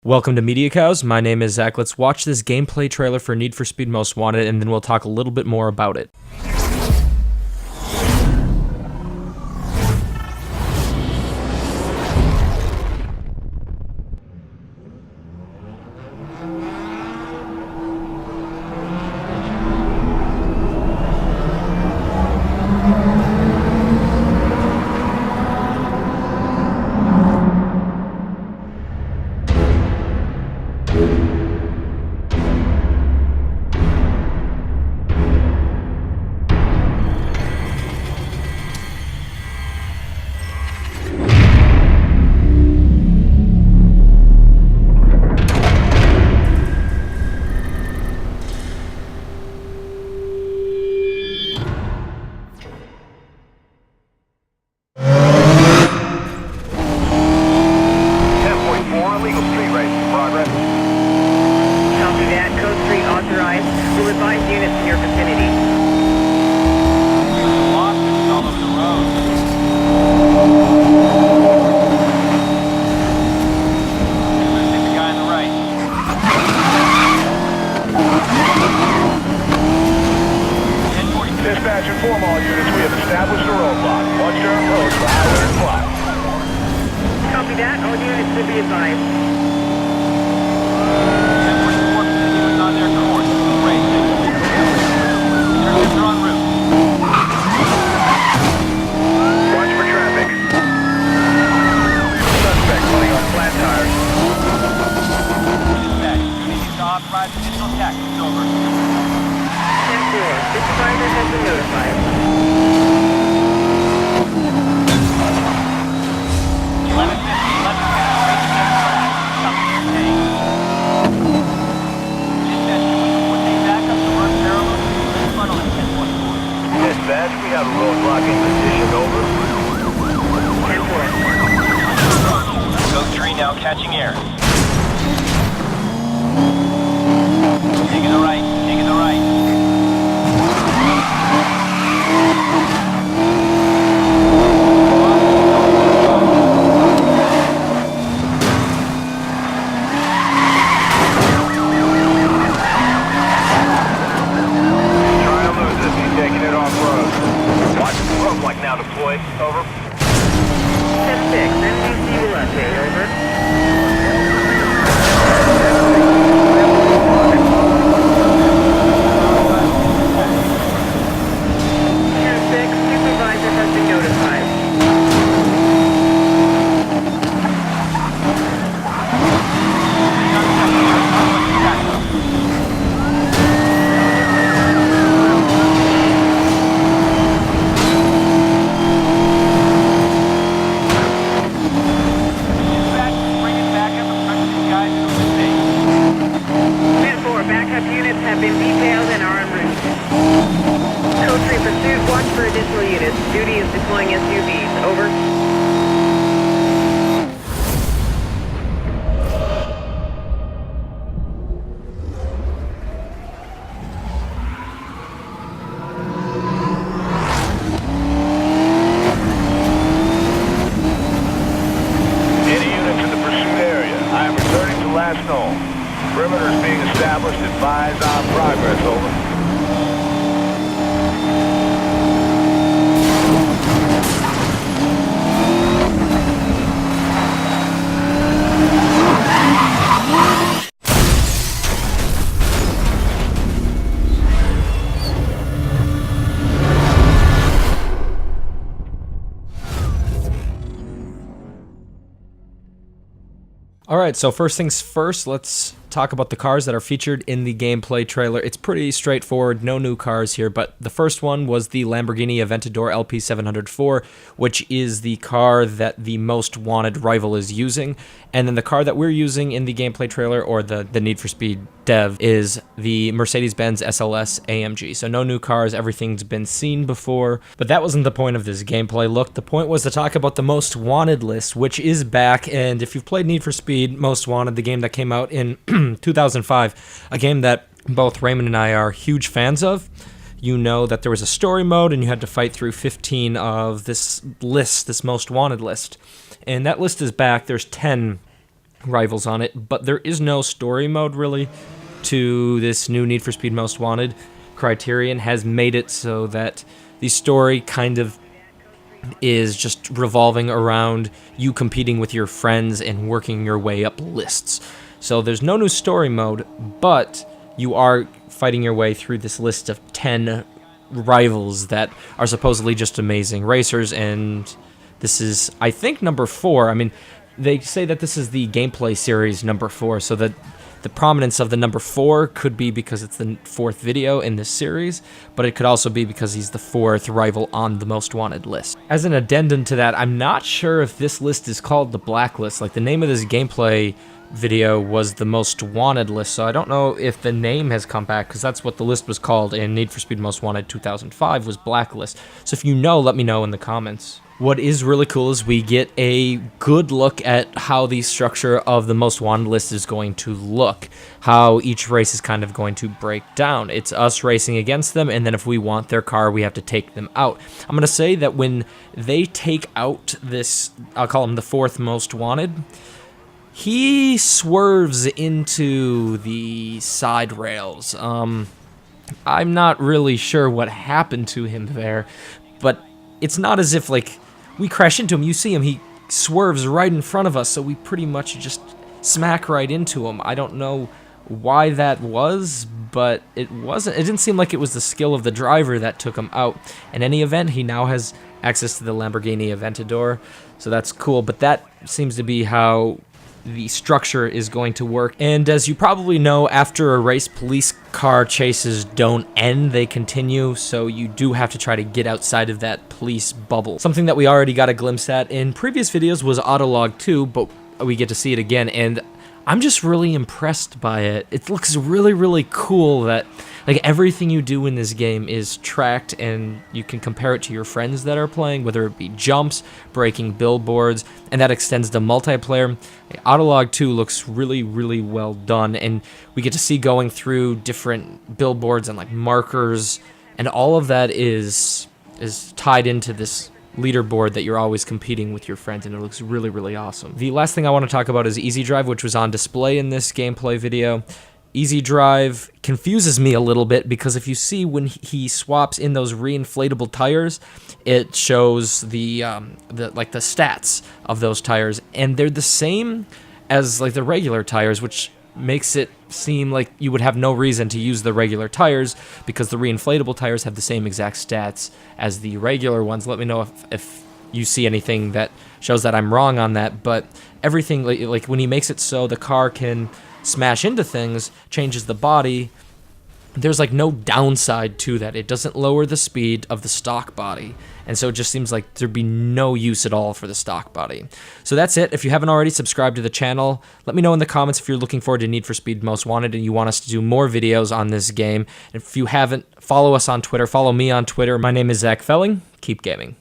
Welcome to MediaCows. My name is Zach. Let's watch this gameplay trailer for Need for Speed Most Wanted, and then we'll talk a little bit more about it. Inform all units we have established a roadblock. Watch your approach for highway and block. Copy that. All units should be advised. 1044 continuing on their course. Great. Intercepts are en route. Watch for traffic. Suspect running on flat tires. Dispatch, units to authorize additional tactics. Over. 10-4. Supervisor has been notified. 1150, Dispatch, we have a roadblock in position, over. 10-4. Code 3 now catching air. Taking the right, taking the right. Now deployed. Over. 10-6. NBC will update. Over. 10-6. Supervisor has been notified. Have been detailed and are en route. Code 3 pursuit, watch for additional units. Duty is deploying SUVs. Over. Any units in the pursuit area, I am returning to last known. Perimeter is being established. Advise on progress. Over. Alright, so first things first, let's talk about the cars that are featured in the gameplay trailer. It's pretty straightforward, no new cars here, but the first one was the Lamborghini Aventador LP 704, which is the car that the Most Wanted rival is using. And then the car that we're using in the gameplay trailer, or the Need for Speed dev, is the Mercedes-Benz SLS AMG. So no new cars, everything's been seen before. But that wasn't the point of this gameplay look. The point was to talk about the Most Wanted list, which is back. And if you've played Need for Speed Most Wanted, the game that came out in 2005, a game that both Raymond and I are huge fans of, you know that there was a story mode and you had to fight through 15 of this list, this Most Wanted list. And that list is back. There's 10 rivals on it, but there is no story mode really to this new Need for Speed Most Wanted. Criterion has made it so that the story kind of is just revolving around you competing with your friends and working your way up lists. So there's no new story mode, but you are fighting your way through this list of 10 rivals that are supposedly just amazing racers, and this is, I think, number 4. I mean, they say that this is the gameplay series number 4, so that the prominence of the number 4 could be because it's the 4th video in this series, but it could also be because he's the 4th rival on the Most Wanted list. As an addendum to that, I'm not sure if this list is called the Blacklist. Like, the name of this gameplay video was the Most Wanted list, so I don't know if the name has come back, because that's what the list was called in Need for Speed Most Wanted 2005, was Blacklist. So if you know, let me know in the comments. What is really cool is we get a good look at how the structure of the Most Wanted list is going to look, how each race is kind of going to break down. It's us racing against them, and then if we want their car, we have to take them out. I'm going to say that when they take out this, I'll call him the 4th Most Wanted, he swerves into the side rails. I'm not really sure what happened to him there, but it's not as if, like, we crash into him. You see him, he swerves right in front of us, so we pretty much just smack right into him. I don't know why that was, but it didn't seem like it was the skill of the driver that took him out. In any event, he now has access to the Lamborghini Aventador, so that's cool, but that seems to be how the structure is going to work. And as you probably know, after a race, police car chases don't end, they continue, so you do have to try to get outside of that police bubble. Something that we already got a glimpse at in previous videos was Autolog 2, but we get to see it again, and I'm just really impressed by it. It looks really, really cool that, like, everything you do in this game is tracked, and you can compare it to your friends that are playing, whether it be jumps, breaking billboards, and that extends to multiplayer. Autolog 2 looks really, really well done, and we get to see going through different billboards and, like, markers, and all of that is tied into this leaderboard that you're always competing with your friends, and it looks really, really awesome. The last thing I want to talk about is Easy Drive, which was on display in this gameplay video. Easy Drive confuses me a little bit because if you see when he swaps in those reinflatable tires, it shows the stats of those tires, and they're the same as, like, the regular tires, which makes it seem like you would have no reason to use the regular tires because the reinflatable tires have the same exact stats as the regular ones. Let me know if you see anything that shows that I'm wrong on that, but everything, like when he makes it so the car can smash into things, changes the body, there's like no downside to that. It doesn't lower the speed of the stock body, and so it just seems like there'd be no use at all for the stock body. So that's it. If you haven't already subscribed to the channel, let me know in the comments if you're looking forward to Need for Speed Most Wanted and you want us to do more videos on this game. And if you haven't, follow us on Twitter, follow me on Twitter. My name is Zach Felling. Keep gaming.